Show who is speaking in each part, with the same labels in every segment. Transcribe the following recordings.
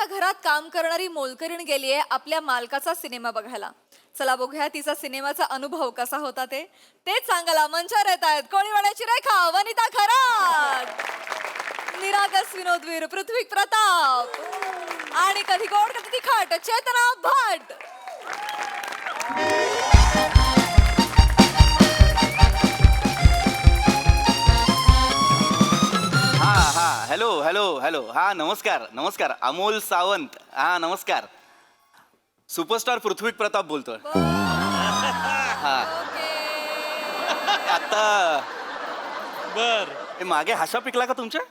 Speaker 1: आमच्या घरात काम करणारी मोलकरीण गेलीये आपल्या मालकाचा सिनेमा बघायला. चला बघूया तिचा सिनेमाचा अनुभव कसा होता तेच सांगायला मंचावर येत आहेत कोळीवाड्याची रेखा, वनिता खरात, निरागस विनोदवीर पृथ्वी प्रताप आणि कधी गोड कधी तिखट Chetana Bhat.
Speaker 2: Hello hello hello. हा नमस्कार नमस्कार. अमोल सावंत. हा नमस्कार. सुपरस्टार पृथ्वी प्रताप बोलतोय. हा आता
Speaker 3: बर
Speaker 2: मागे हसा पिकला का तुमच्या?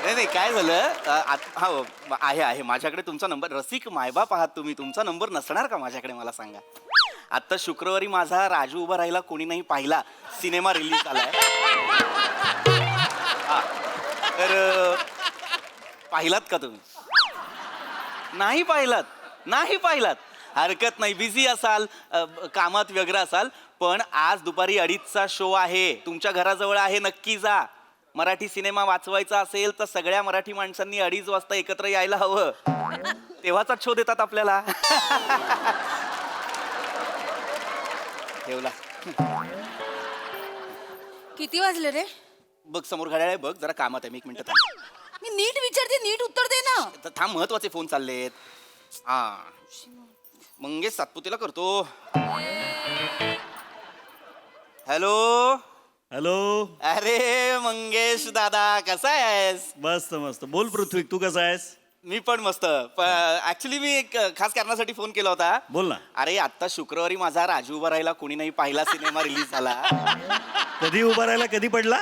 Speaker 2: नाही नाही काय झालं हा आहे आहे माझ्याकडे तुमचा नंबर. रसिक मायबाप आहात तुम्ही, तुमचा नंबर नसणार का माझ्याकडे मला सांगा. आता शुक्रवारी माझा राजू उभा राहिला कोणी नाही पाहिला सिनेमा रिलीज झालाय. हा तर पाहिलात का तुम्ही? नाही पाहिलात? नाही पाहिलात हरकत नाही, बिझी असाल, कामात व्यग्र असाल, पण आज दुपारी 2:30चा शो आहे, तुमच्या घराजवळ आहे, नक्की जा. मराठी सिनेमा वाचवायचा असेल तर सगळ्या मराठी माणसांनी 2:30 वाजता एकत्र यायला हवं, तेव्हाचा शो देतात आपल्याला. ठेवला.
Speaker 4: किती वाजले रे?
Speaker 2: बघ समोर घड्याळ आहे, बघ जरा कामात आहे मी, 1 मिनिट थांब.
Speaker 4: मी नीट विचारते, नीट उत्तर दे ना.
Speaker 2: थांब, महत्वाचे फोन चाललेत. हा मंगेश सातपुतेला करतो. Hello
Speaker 3: hello.
Speaker 2: अरे मंगेश दादा कसा आहेस?
Speaker 3: मस्त मस्त. बोल पृथ्वी, तू कसा आहेस?
Speaker 2: मी पण मस्त. ऍक्च्युली मी एक खास कारणासाठी फोन केला होता.
Speaker 3: बोल ना.
Speaker 2: अरे आता शुक्रवारी माझा राजू उभा राहिला कोणी नाही पाहिला सिनेमा रिलीज झाला.
Speaker 3: कधी उभा राहिला, कधी पडला?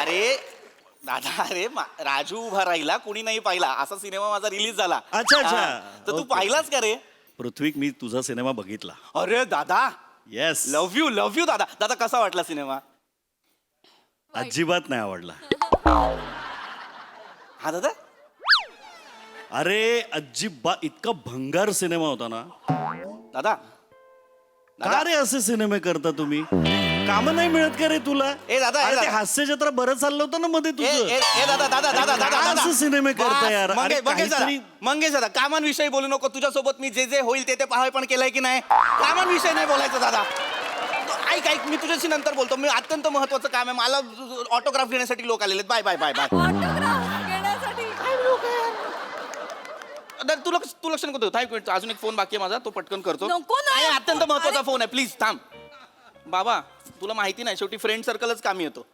Speaker 2: अरे दादा, अरे राजू उभा राहिला कोणी नाही पाहिला असा सिनेमा माझा रिलीज झाला.
Speaker 3: अच्छा अच्छा.
Speaker 2: हा, तर तू
Speaker 3: ओके.
Speaker 2: पाहिलास का रे?
Speaker 3: पृथ्वी, मी तुझा सिनेमा बघितला.
Speaker 2: अरे दादा,
Speaker 3: येस.
Speaker 2: लव्ह यू दादा. दादा कसा वाटला सिनेमा?
Speaker 3: अजिबात नाही आवडला.
Speaker 2: हा दादा.
Speaker 3: अरे अजिबात, इतका भंगार सिनेमा होता ना.
Speaker 2: दादा
Speaker 3: का रे असे सिनेमे करता तुम्ही? काम नाही मिळत का रे तुला?
Speaker 2: ए दादा, ए
Speaker 3: अरे ते
Speaker 2: दादा.
Speaker 3: हास्य जत्रा बरं चाललं होतं ना मध्ये
Speaker 2: ए
Speaker 3: तुझं.
Speaker 2: ए ए दादा दादा दादा दादा
Speaker 3: काय
Speaker 2: दादा
Speaker 3: असं सिनेमे करता यार? अरे
Speaker 2: मंगेश दादा,
Speaker 3: काहीतरी-
Speaker 2: मंगेश दादा कामांविषयी बोलू नको. तुझ्यासोबत मी जे जे होईल ते पाहाय पण केलंय की नाही. कामांविषयी नाही बोलायचं दादा. ऐक ऐक, मी तुझ्याशी नंतर बोलतो. मी अत्यंत महत्वाचं काम आहे, मला ऑटोग्राफ घेण्यासाठी लोक आलेले. Bye bye bye bye.
Speaker 1: Autograph घेण्यासाठी
Speaker 2: तू लक्ष नको देऊ. थांब एक मिनिट, अजून एक फोन बाकी आहे माझा, तो पटकन करतो.
Speaker 4: नको ना.
Speaker 2: आहे, अत्यंत महत्वाचा फोन आहे, प्लीज थांब. बाबा तुला माहिती नाही, शेवटी फ्रेंड सर्कलच कामी येतो.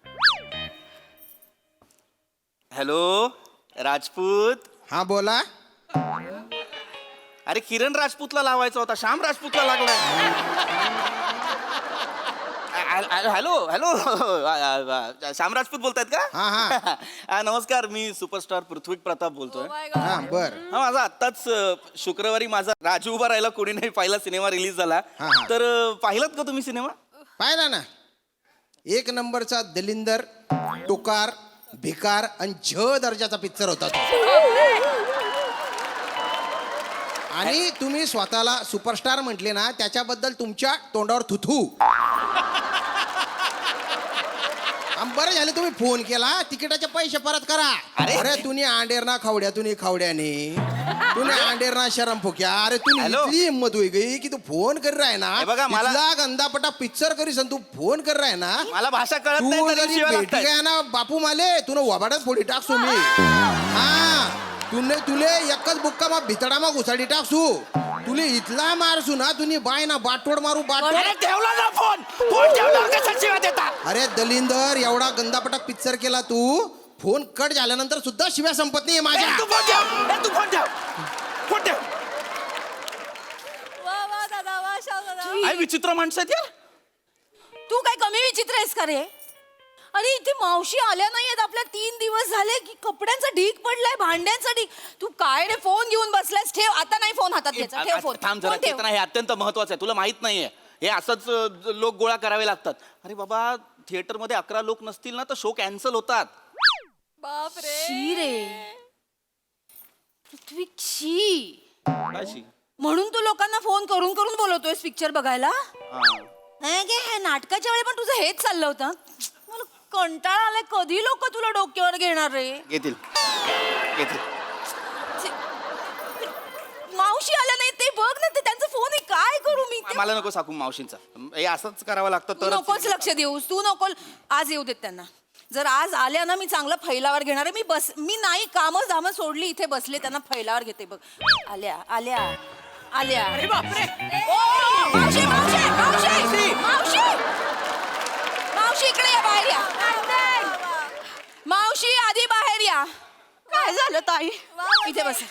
Speaker 2: हॅलो राजपूत.
Speaker 5: हा बोला.
Speaker 2: अरे किरण राजपूतला लावायचा होता, श्याम राजपूतला लागलाय. Hello hello. श्याम राजपूत बोलतायत का?
Speaker 5: हा, हा.
Speaker 2: हा, नमस्कार, मी सुपरस्टार पृथ्वी प्रताप बोलतोय.
Speaker 5: हा बर.
Speaker 2: हा माझा आत्ताच शुक्रवारी माझा राजू उभा राहिला कोणी नाही पाहिला सिनेमा रिलीज झाला.
Speaker 5: हा, हा.
Speaker 2: तर पाहिलात का तुम्ही सिनेमा?
Speaker 5: पाहिला ना. 1 नंबरचा दलिंदर, टोकार, भिकार आणि दर्जाचा पिक्चर होता तो. आणि तुम्ही स्वतःला सुपरस्टार म्हटले ना, त्याच्याबद्दल तुमच्या तोंडावर थुथू. बरं झालं तुम्ही फोन केला. तिकिटाचे पैसे परत करा. अरे तुम्ही आंडेर ना खावड्या, तुम्ही खावड्याने तुम्ही आंडेर ना शरम फुक्या. अरे तुम्ही
Speaker 2: हॅलो.
Speaker 5: इतकी हिंमत होई गई की तू फोन कर रहा है ना.
Speaker 2: हे बघा, मला-
Speaker 5: इथला गंदापटा पिक्चर करीस आणि तू फोन कर रहा है ना.
Speaker 2: मला भाषा कळत
Speaker 5: तू
Speaker 2: नाही तरी
Speaker 5: जरी
Speaker 2: शिव्या
Speaker 5: भेटी
Speaker 2: लागतायत.
Speaker 5: गया ना बापू माले, तुला वबाडच फोडी टाकसू मी. हा तुले एकच बुक्का मा भितडा मा घुसाडी टाकसू. तुले इथला मारसू ना, तुम्ही बाय ना बाटोड मारू बाटोड.
Speaker 2: अरे ठेवला ना फोन. फोन ठेवला कसा शिव्या देता?
Speaker 5: अरे दलिंदर, एवढा गंदापटा पिक्चर केला तू. फोन कट झाल्यानंतर सुद्धा शिव्या संपत नाहीये माझ्या.
Speaker 2: तू फोन ठेव. तू फोन ठेव. फोन ठेव.
Speaker 1: वा वा दादा, वा शाव दादा.
Speaker 2: काय विचित्र माणसं आहेत यार.
Speaker 4: तू काय कमी विचित्र आहेस का रे? अरे इथे मावशी आल्या नाहीयेत आपल्या 3 दिवस झाले की कपड्यांचा ढीग पडलाय, भांड्यांचा ढीग. तू काय रे फोन घेऊन बसलायस? ठेव आता नाही फोन हातात घ्यायचा. ठेव फोन.
Speaker 2: थांब जरा,
Speaker 4: फोन ठेव.
Speaker 2: चेतना, हे अत्यंत महत्वाचं आहे, तुला माहित नाहीये. हे असंच लोक गोळा करावे लागतात. अरे बाबा, थिएटरमध्ये 11 लोक नसतील ना तर शो कॅन्सल होतात.
Speaker 1: बापरे.
Speaker 4: शी रे पृथ्वी, शी.
Speaker 2: काय शी?
Speaker 4: म्हणून तू लोकांना फोन करून करून बोलवतोयस पिक्चर बघायला?
Speaker 2: हा.
Speaker 4: नाही काय हे नाटकाच्या वेळी पण तुझं हेच चाललं होतं. मला कंटाळा आलाय. कधी लोक तुला डोक्यावर घेणार रे?
Speaker 2: घेतील घेतील.
Speaker 4: मावशी आल्या नाही ते बघ ना, ते त्यांचा फोन आहे. काय करू मी ते?
Speaker 2: मला नको सांगू मावशींचा, हे असंच करावं लागतं
Speaker 4: तू
Speaker 2: तर
Speaker 4: नकोच लक्ष देऊस. तू नको आज येऊ देत त्यांना. जर आज आल्या ना मी चांगला फैलावर घेणार आहे. मी नाही कामं दामं सोडली इथे बसले त्यांना फैलावर घेते बघ. आल्या आल्या आल्या.
Speaker 6: अरे बापरे.
Speaker 4: ओ, मावशी मावशी मावशी मावशी मावशी इकडे या, बाहेर या. मावशी आधी बाहेर या. काय झालं ताई? इथे बसा.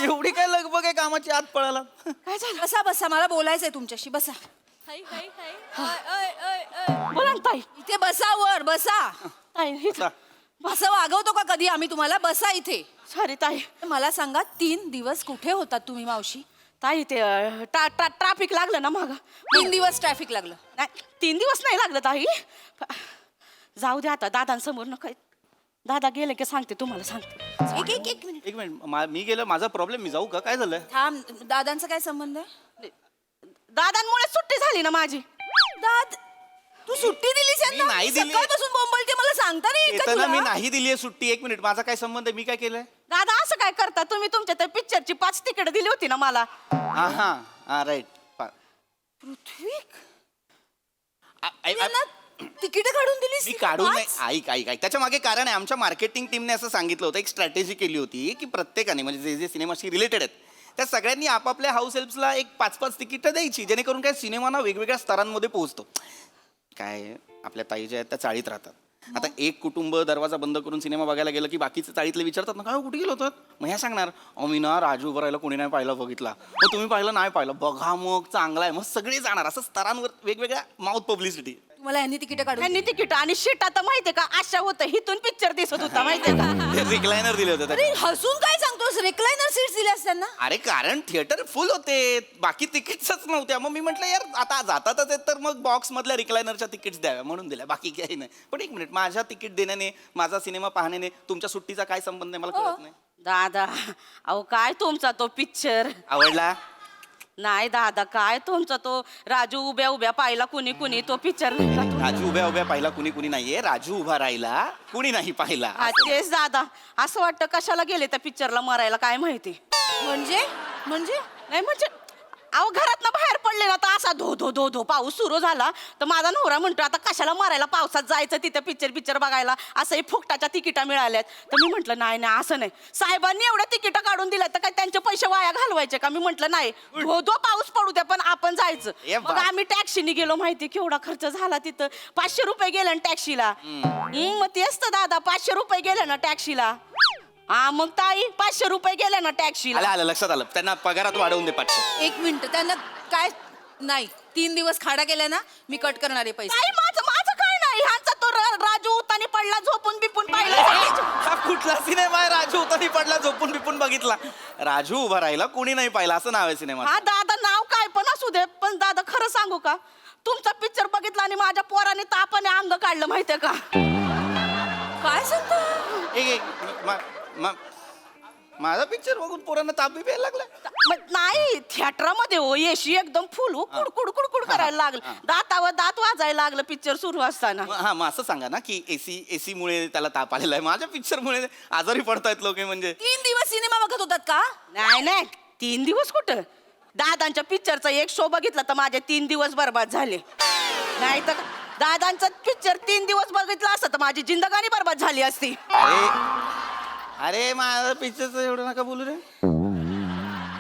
Speaker 2: एवढी काय लगबग आहे कामाची, आत पळाला.
Speaker 4: काय झालं? बसा बसा, मला बोलायचंय तुमच्याशी. बसा. बोला ना ताई. इथे बसा, वर बसा.
Speaker 2: बसा.
Speaker 4: असं वागवतो का कधी आम्ही तुम्हाला? बसा इथे.
Speaker 6: सॉरी ताई.
Speaker 4: मला सांगा 3 दिवस कुठे होतात तुम्ही मावशी?
Speaker 6: ताई ते ट्रॅफिक लागलं ना माग.
Speaker 4: 3 दिवस ट्रॅफिक लागलं?
Speaker 6: नाही 3 दिवस नाही लागलं ताई. जाऊ दे आता, दादांसमोर नका. दादा गेले की सांगते तुम्हाला, सांगते.
Speaker 4: एक मिनिट
Speaker 2: एक मिनिट, मी गेलं, माझा प्रॉब्लेम, मी जाऊ का? काय झालंय?
Speaker 4: थांब. दादांचा काय संबंध आहे?
Speaker 6: दादांमुळे सुट्टी झाली ना माझी.
Speaker 4: दाद तू सुट्टी दिलीस
Speaker 2: मी
Speaker 4: यांना?
Speaker 2: नाही दिली.
Speaker 4: सकाळपासून बोंबलते, मला सांगता नाही येत का
Speaker 2: येताना मी
Speaker 4: तुला?
Speaker 2: नाही दिलीये सुट्टी. एक मिनिट, माझा काय संबंध आहे? मी काय केलंय?
Speaker 6: दादा असं काय करता तुम्ही? तुमच्या त्या पिक्चरची 5 तिकीट दिली होती ना मला.
Speaker 2: हा हा हा, राईट.
Speaker 4: पृथ्वीक यांना तिकीट काढून दिलीस?
Speaker 2: मी काढून नाही. ऐक ऐक ऐक, त्याच्या मागे कारण आहे. आमच्या मार्केटिंग टीमने असं सांगितलं होतं, एक स्ट्रॅटेजी केली होती की प्रत्येकाने, म्हणजे जे जे सिनेमाशी रिलेटेड आहेत त्या सगळ्यांनी आपापल्या हाऊस हेल्प्सला एक 5-5 तिकीटं द्यायची, जेणेकरून काय सिनेमाना वेगवेगळ्या स्तरांमध्ये पोहोचतो. काय आपल्या ताई ज्या आहेत त्या चाळीत राहतात. आता एक कुटुंब दरवाजा बंद करून सिनेमा बघायला गेलं की बाकीचे चाळीतले विचारतात ना, काय हो, कुठे गेलो होतात? मग ह्या सांगणार, मी ना राजू उभं राहिला, कोणी नाही पाहिलं, बघितला. मग तुम्ही पाहिलं? नाही पाहिलं. बघा मग, चांगला आहे. मग सगळे जाणार. असं स्तरांवर वेगवेगळ्या माउथ पब्लिसिटी.
Speaker 4: तुम्हाला यांनी तिकीट काढून
Speaker 6: त्यांनी तिकीट आणि शीट आता माहितीये का, अशा होतं हिथून पिक्चर दिसत होता माहितीये का.
Speaker 2: रिक्लायनर दिले होते
Speaker 4: अरे
Speaker 2: त्याच्यात.
Speaker 4: हसून काय सांगतोस? रिक्लायनर सीट्स दिल्यास त्यांना?
Speaker 2: अरे कारण थिएटर फुल होते, बाकी तिकीट्सच नव्हत्या. मग मी म्हटलं यार आता जातातच आहेत तर मग बॉक्स मधल्या रिक्लायनरच्या तिकीट्स द्याव्या म्हणून दिल्या, बाकी काही नाही. पण एक मिनिट, माझ्या तिकीट देण्याने, माझा सिनेमा पाहण्याने तुमच्या सुट्टीचा काय संबंध आहे मला कळत नाही.
Speaker 6: दादा अहो काय तुमचा तो पिक्चर?
Speaker 2: आवडला?
Speaker 6: नाही दादा, काय तुमचा तो राजू उभ्या उभ्या पाहिला कुणी कुणी तो पिक्चर नाही का?
Speaker 2: राजू उभ्या उभ्या पाहिला कुणी कुणी नाहीये, राजू उभा राहिला कुणी नाही पाहिला.
Speaker 6: हा, तेच दादा. असं वाटतं कशाला गेले त्या पिक्चरला मरायला काय माहिती.
Speaker 4: म्हणजे
Speaker 6: नाही म्हणजे अहो घरातनं बाहेर पडले ना तर असा धो धो धो धो पाऊस सुरू झाला तर माझा नवरा म्हणतो आता कशाला मरायला पावसात जायचं तिथं पिक्चर बघायला, असंही फुकटाच्या तिकिटा मिळाल्यात. तर मी म्हटलं नाही नाही असं नाही, साहेबांनी एवढ्या तिकिटा काढून दिल्या तर काय त्यांचे पैसे वाया घालवायचे का? मी म्हटलं नाही, धो धो पाऊस पडू द्या पण आपण जायचं.
Speaker 2: ए
Speaker 6: मग
Speaker 2: बा-
Speaker 6: आम्ही टॅक्सीने गेलो. माहिती केवढा खर्च झाला तिथं? 500 रुपये गेले ना टॅक्सीला. मग तेच तर दादा, 500 रुपये गेले ना टॅक्सीला. हा मग ताई 500 रुपये गेले ना टॅक्सीला.
Speaker 2: आलं आलं, लक्षात आलं. त्यांना पगारात वाढवून दे 500.
Speaker 4: 1 मिनिट, त्यांना काय नाही. 3 दिवस खाडा केला ना, मी कट करणार आहे पैसे.
Speaker 6: ताई माझं काय नाही. ह्यांचा तो राजू उतानी पडला, झोपून बिपून पाहिला.
Speaker 2: हा कुठला सिनेमा आहे? राजू उतरही पडला, झोपून बिपून बघितला. राजू उभा राहिला कुणी नाही पाहिला, असं नाव आहे सिनेमा.
Speaker 6: हा दादा नाव काय पण असू दे, पण दादा खरं सांगू का, तुमचा पिक्चर बघितला आणि माझ्या पोराने तापाने अंग काढलं माहितीये का.
Speaker 4: काय सांगतो?
Speaker 2: एक माझा पिक्चर बघून पोरांना ताप बी प्यायला लागला.
Speaker 6: नाही थिएटरमध्ये हो, येशी एकदम फुल कुडकुड कुडकुड करायला लागलं, दातावर दात वाजायला लागलं पिक्चर सुरू असताना.
Speaker 2: हा मग असं सांगा ना की एसी मुळे त्याला ताप आलेला आहे. माझ्या पिक्चर मुळे आजारी पडतायत लोक. म्हणजे
Speaker 4: 3 दिवस सिनेमा बघत होतात का?
Speaker 6: नाही 3 दिवस कुठं, दादांच्या पिक्चरचा एक शो बघितला तर माझे 3 दिवस बर्बाद झाले. नाही तर दादांचा पिक्चर 3 दिवस बघितला असता तर माझी जिंदगानी बर्बाद झाली असती.
Speaker 2: अरे माझ्या पिक्चरचं एवढं नका बोलू रे.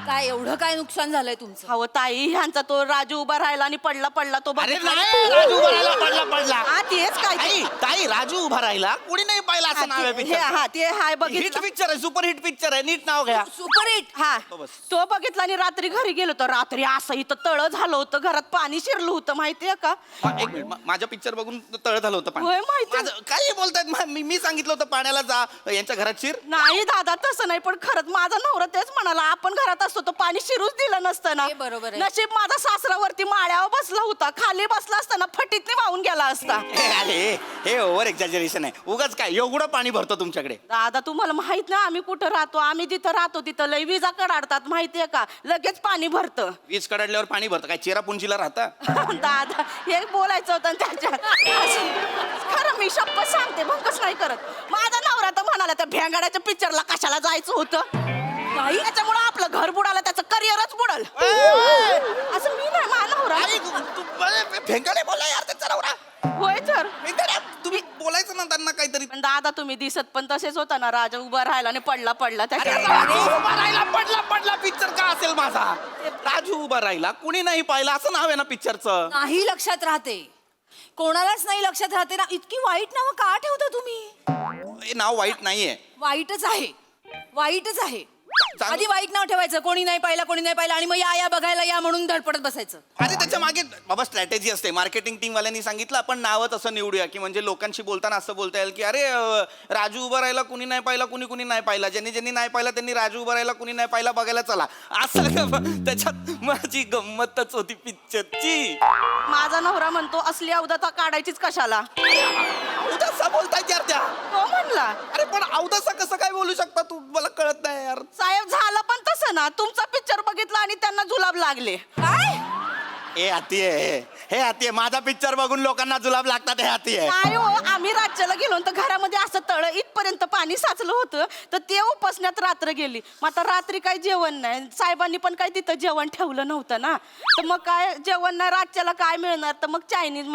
Speaker 4: काय एवढं काय नुकसान झालंय तुमचं?
Speaker 6: हो ताई, ह्यांचा तो राजू उभा राहिला आणि पडला तो
Speaker 2: अरे
Speaker 6: बघितला.
Speaker 2: नाही, राजू उभा राहिला, पडला.
Speaker 6: हा तेच काय ते.
Speaker 2: ताई राजू उभा राहिला कुणी नाही पाहिला, असं नाव आहे
Speaker 6: हे
Speaker 2: पिक्चर.
Speaker 6: हा ते हाय
Speaker 2: हिट
Speaker 6: बघितलं.
Speaker 2: पिक्चर आहे, सुपर हिट पिक्चर आहे, नीट नाव घ्या.
Speaker 4: सुपरहिट.
Speaker 6: हा
Speaker 2: तो बस.
Speaker 6: तो बघितला आणि रात्री घरी गेलो तर रात्री असं इथं तळ झालं होतं, घरात पाणी शिरलं होतं माहितीये का.
Speaker 2: एक मिनिट, माझ्या पिक्चर बघून तळ झालं होतं
Speaker 6: होय,
Speaker 2: पाणी.
Speaker 6: माहिती.
Speaker 2: माझं- काही बोलतायत. मी सांगितलं होतं पाण्याला जा, यांच्या घरात शिर.
Speaker 6: नाही दादा तसं नाही, पण खरंच माझा नवरा तेच म्हणाला, आपण घरात असतो तर पाणी शिरूच दिलं नसतं ना.
Speaker 4: हे बरोबर आहे.
Speaker 6: नशीब माझा सासरावरती माळ्यावर बसला होता, खाली बसला असताना फटीतने वाहून गेला असता.
Speaker 2: अरे हे ओव्हर एक्झॅजरेशन आहे. उगाच काय एवढं पाणी भरतं तुमच्याकडे?
Speaker 6: दादा तुम्हाला माहित ना आम्ही कुठं राहतो, आम्ही जिथं राहतो तिथं लय विजा कडाडतात माहितीये का, लगेच पाणी भरतं.
Speaker 2: वीज कडाडल्यावर पाणी भरतं काय? चेरापुंजीला राहता?
Speaker 6: दादा हे बोलायचं होतं ना त्याच्यात. खरं मी शपथ सांगते भंकच नाही करत. माझा नवरा तर म्हणाला त्या भेंगाड्याच्या पिक्चरला कशाला जायचं होतं. नाही त्याच्यामुळे आपलं घर बुडालं, त्याचं करिअरच बुडल. असं मी नाही, माझा नवरा.
Speaker 2: भेंगाडे बोला यार त्याचा नवरा.
Speaker 6: होय तर.
Speaker 2: तुम्ही बोलायचं ना त्यांना काहीतरी.
Speaker 6: पण दादा तुम्ही दिसत पण तसेच होता ना, राजा उभा राहिला आणि पडला
Speaker 2: अरे राजू उभा राहिला पडला पिक्चर का असेल माझा? राजू उभा राहिला कुणी नाही पाहिलं असं नाव आहे ना पिक्चरचं.
Speaker 4: नाही लक्षात राहते, कोणालाच नाही लक्षात राहते ना. इतकी वाईट नावं का ठेवता तुम्ही?
Speaker 2: हे नाव वाईट नाहीये.
Speaker 4: वाईटच आहे, वाईटच आहे.
Speaker 2: चांगलं-
Speaker 4: आधी वाईट नाव ठेवायचं, कोणी नाही पाहिलं आणि मग या बघायला या म्हणून धडपडत बसायचं.
Speaker 2: अरे त्याच्या मागे बाबा स्ट्रॅटेजी असते. मार्केटिंग टीम वाल्यांनी सांगितलं आपण नावच असं निवडूया की म्हणजे लोकांशी बोलताना असं बोलता येईल की अरे राजू उभा राहिला कुणी नाही पाहिला, कुणी नाही पाहिला, ज्यांनी नाही पाहिला त्यांनी राजू उभा राहिला कुणी नाही पाहिला बघायला चला असं. त्याच्यात माझी गंमतच होती पिक्चरची.
Speaker 6: माझा नवरा म्हणतो असली अवदता काढायचीच कशाला.
Speaker 2: अवदासा बोलताय यार त्या.
Speaker 6: तो म्हणला.
Speaker 2: अरे पण अवदासा कसं काय बोलू शकता तू? मला कळत नाही यार.
Speaker 6: साहेब झालं पण तसं ना, तुमचा पिक्चर बघितला आणि त्यांना जुलाब लागले.
Speaker 4: काय?
Speaker 2: हे हाती आहे, हे हाती आहे. माझा पिक्चर बघून लोकांना जुलाब लागतात, हे हाती आहे.
Speaker 6: नाही हो, आम्ही राज्याला गेलो तर घरामध्ये असं तळ इथपर्यंत पाणी साचलं होतं, तर ते उपसण्यात रात्र गेली. मग आता रात्री काही जेवण नाही, साहेबांनी पण काही तिथं जेवण ठेवलं नव्हतं ना, तर मग काय जेवण नाही, राज्याला काय मिळणार, तर मग चायनीज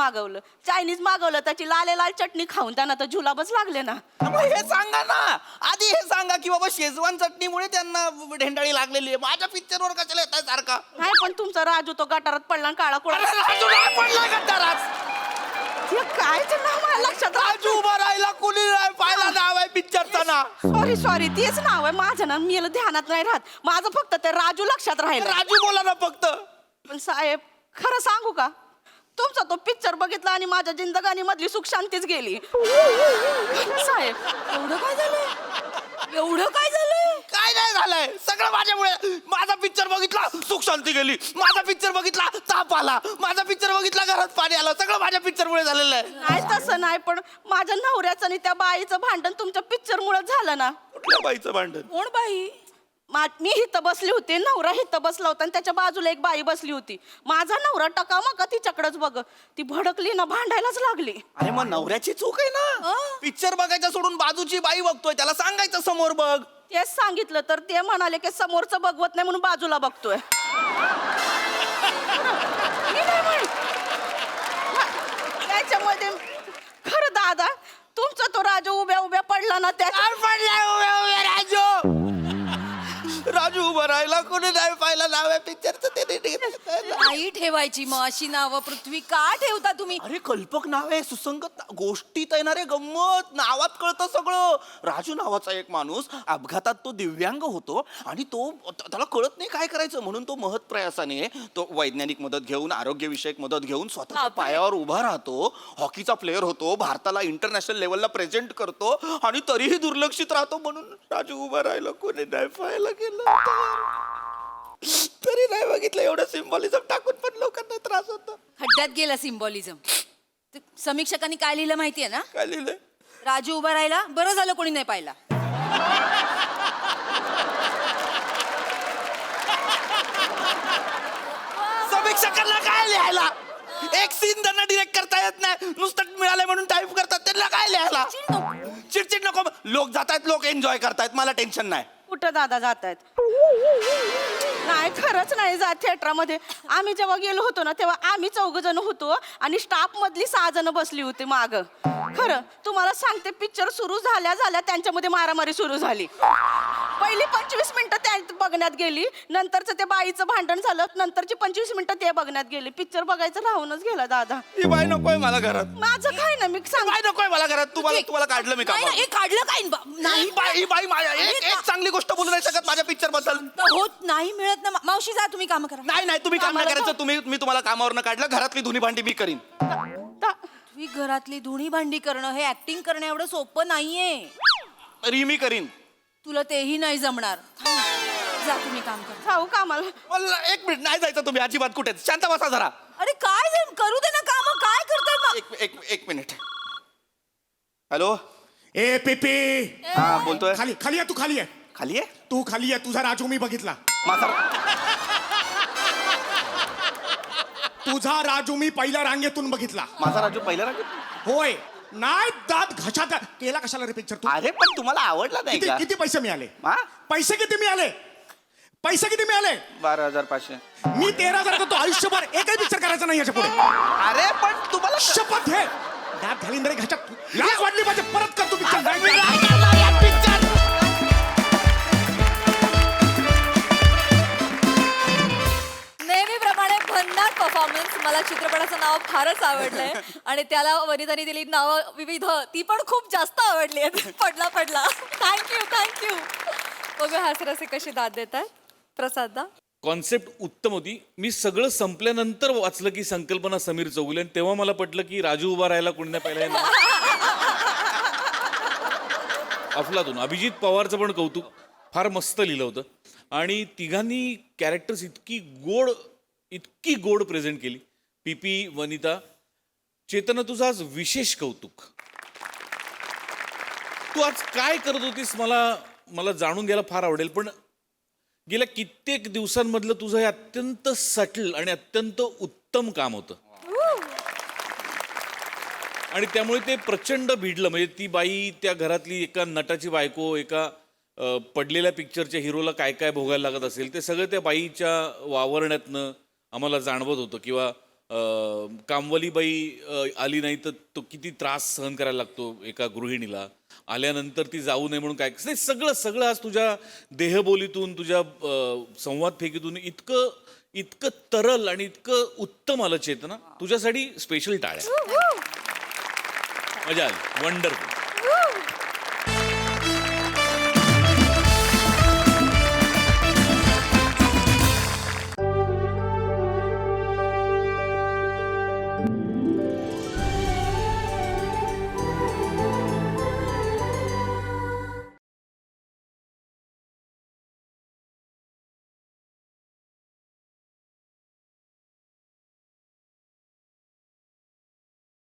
Speaker 6: मागवलं त्याची लाल चटणी खाऊन त्यांना तर जुलाबच लागले ना.
Speaker 2: मग हे सांगा ना आधी, हे सांगा की बाबा शेजवान चटणीमुळे त्यांना ढेंडाळी लागलेली आहे. माझ्या पिक्चरवर कशाला येताय सारखा?
Speaker 6: नाही पण तुमचा राजू तो गटारात पडला आणि काळा कुळा.
Speaker 2: अरे राजू नाही पडला गटारात.
Speaker 6: हे काय ते नाव मला लक्षात
Speaker 2: राजू उभा राहिला कुणी नाही पाहिला नाव आहे पिक्चरचं ना.
Speaker 6: सॉरी तेच नाव आहे माझं ना, मी ध्यानात नाही राहत. माझं फक्त ते राजू लक्षात राहील.
Speaker 2: राजू बोला ना फक्त.
Speaker 6: पण साहेब खरं सांगू का, तुमचा तो पिक्चर बघितला आणि माझ्या जिंदगानी मधली सुख शांतीच गेली. साहेब
Speaker 4: एवढं काय झालंय?
Speaker 2: काय नाही झालंय, सगळं माझ्यामुळे. माझा पिक्चर बघितला सुख शांती गेली, माझा पिक्चर बघितला ताप आला, माझा पिक्चर बघितला घरात पाणी आलं, सगळं माझ्या पिक्चर मुळे झालेलं आहे.
Speaker 6: नाही तसं नाही, पण माझ्या नवऱ्याचं आणि त्या बाईचं भांडण तुमच्या पिक्चर मुळे झालं ना.
Speaker 2: कुठल्या बाईचं भांडण?
Speaker 4: कोण बाई?
Speaker 6: मी हिथं बसली होती, नवरा हिथं बसला होता आणि त्याच्या बाजूला एक बाई बसली होती. माझा नवरा टकामका तिच्याकडेच बघ, ती भडकली ना, भांडायलाच लागली.
Speaker 2: अरे मग नवऱ्याची चूक आहे ना. पिक्चर बघायचं सोडून बाजूची बाई बघतोय, त्याला सांगायचं समोर बघ.
Speaker 6: तेच सांगितलं तर ते म्हणाले की समोरचं बघवत नाही म्हणून बाजूला बघतोय. मी नाही म्हणत. त्याच्यामध्ये खरं दादा तुमचा तो राजू उभ्या पडला ना, त्या
Speaker 2: राजू उभा राहिला कोणी नाही पाहिला नाव आहे पिक्चरचं ते.
Speaker 4: नाही ठेवायची मग अशी नावं. पृथ्वी का ठेवता तुम्ही?
Speaker 2: अरे कल्पक नाव आहे, सुसंगत गोष्टीत येणार आहे, गंमत नावात कळतं सगळं. राजू नावाचा एक माणूस अपघातात तो दिव्यांग होतो आणि तो त्याला कळत नाही काय करायचं, म्हणून तो महत् प्रयासाने तो वैज्ञानिक मदत घेऊन, आरोग्यविषयक मदत घेऊन स्वतःच्या पायावर उभा राहतो. हॉकीचा प्लेअर होतो, भारताला इंटरनॅशनल लेवलला प्रेझेंट करतो आणि तरीही दुर्लक्षित राहतो. म्हणून राजू उभा राहिला कोणी नाही पाहायला गेलं, तरी नाही बघितलं. एवढं सिम्बॉलिझम टाकून पण लोकांना त्रास होतो.
Speaker 4: खड्ड्यात गेला सिम्बॉलिझम. समीक्षकांनी काय लिहिलं माहितीये ना?
Speaker 2: काय लिहिलंय?
Speaker 4: राजू उभा राहिला, बरं झालं कोणी नाही पाहिला.
Speaker 2: समीक्षकांना काय लिहायला? एक सीन त्यांना डिरेक्ट करता येत नाही, नुसतं मिळालंय म्हणून टाईप करतात. त्यांना काय लिहायला? चिडचिड नको. लोक जातायत, लोक एन्जॉय करतायत, मला टेन्शन नाही.
Speaker 6: कुठं दादा जात आहेत? नाही खरंच नाही जात थिएटरमध्ये. आम्ही जेव्हा गेलो होतो ना, तेव्हा आम्ही 4 जण होतो आणि स्टाफ मधली 6 जण बसली होती माग. खरं तुम्हाला सांगते, पिक्चर सुरू झाल्या त्यांच्यामध्ये मारामारी सुरू झाली. पहिली 25 मिनिटं त्या बघण्यात गेली, नंतरचं ते बाईचं भांडण झालं, नंतरची 25 मिनिटं ते बघण्यात गेली. पिक्चर बघायचं राहूनच गेला दादा.
Speaker 2: ही बाई नकोय मला घरात.
Speaker 6: माझं काय ना, मी सांग
Speaker 2: बाई नकोय मला घरात. तुम्हाला काढलं मी
Speaker 4: नाही,
Speaker 2: कामावर.
Speaker 4: हे काढलं काय? नाही
Speaker 2: ही बाई माझ्या एक चांगली गोष्ट बोलू नाही शकत माझ्या पिक्चर बद्दल.
Speaker 4: होत नाही मिळत ना. मावशी जा, तुम्ही काम करा.
Speaker 2: नाही तुम्ही काम नाही करायचं. मी तुम्हाला कामावरनं काढलं. घरातली धुनी भांडी मी करीन.
Speaker 4: तुम्ही घरातली धुणी भांडी करणं हे ऍक्टिंग करणं एवढं सोपं नाहीये.
Speaker 2: तरी मी करीन.
Speaker 4: तुला तेही नाही जमणार. जा तुम्ही काम करा.
Speaker 6: जाऊ कामाला.
Speaker 2: मला 1 मिनिट नाही जायचं तुम्ही अजिबात कुठे शांत बसा जरा.
Speaker 4: अरे काय करू दे ना काम, काय करताय मग?
Speaker 2: एक मिनिट. हॅलो.
Speaker 7: ए पिपी,
Speaker 2: हा बोलतोय.
Speaker 7: खाली खाली आहे, तू खाली आहे,
Speaker 2: खाली आहे
Speaker 7: तू खाली आहे. तुझा राजू मी बघितला,
Speaker 2: माझा.
Speaker 7: तुझा राजू मी पहिल्या रांगेतून बघितला.
Speaker 2: माझा राजू पहिला राजू.
Speaker 7: होय, नाही दात घशात केला कशाला रे पिक्चर तू?
Speaker 2: अरे पण तुम्हाला आवडला नाही
Speaker 7: किती
Speaker 2: का?
Speaker 7: किती पैसे मिळाले?
Speaker 2: हा?
Speaker 7: पैसे किती मिळाले? पैसे किती मिळाले?
Speaker 2: 12,500.
Speaker 7: मी 13,000 तो आयुष्यभर एकही पिक्चर करायचा नाही याच्या पुढे.
Speaker 2: अरे पण तुम्हाला
Speaker 7: शपथ घे, दात घालीन रे घशात. लाज वाटली पाहिजे, परत कर तू पिक्चर.
Speaker 1: नेहमीप्रमाणे भन्नाट परफॉर्मन्स. मला चित्रपटाचं नाव फारच आवडलंय आणि त्याला वनिताने दिली नावं विविध, ती पण खूप जास्त आवडली आहेत. पडला थँक्यू. बघूया हास्यरसे कशी दाद देतात. प्रसाद.
Speaker 8: कॉन्सेप्ट उत्तम होती. मी सगळं संपल्यानंतर वाचलं की संकल्पना समीर चौगुले, आणि तेव्हा मला पटलं की राजू उभा राहायला कोणी नाही पाहिलं. अफलातून अभिजित पवारचं पण कौतुक, फार मस्त लिहिलं होतं. आणि तिघांनी कॅरेक्टर्स इतकी गोड प्रेझेंट केली. पीपी, वनिता, चेतना, तुझं आज विशेष कौतुक. तू आज काय करत होतीस मला जाणून घ्यायला फार आवडेल. पण गेल्या कित्येक दिवसांमधलं तुझं हे अत्यंत सटल आणि अत्यंत उत्तम काम होतं. आणि त्यामुळे ते प्रचंड भिडलं. म्हणजे ती बाई, त्या घरातली एका नटाची बायको, एका पडलेल्या पिक्चरच्या हिरोला काय काय भोगायला लागत असेल ते सगळं त्या बाईच्या वावरण्यातनं आम्हाला जाणवत होतं. किंवा कामवाली बाई आली नाही तर तो किती त्रास सहन करायला लागतो एका गृहिणीला. आल्यानंतर ती जाऊ नये म्हणून काय, सगळं आज तुझ्या देहबोलीतून, तुझ्या संवाद फेकीतून इतकं तरल आणि इतकं उत्तम आलं. चेतना, तुझ्यासाठी स्पेशल टाळ्या. मजा आली. वंडरफुल.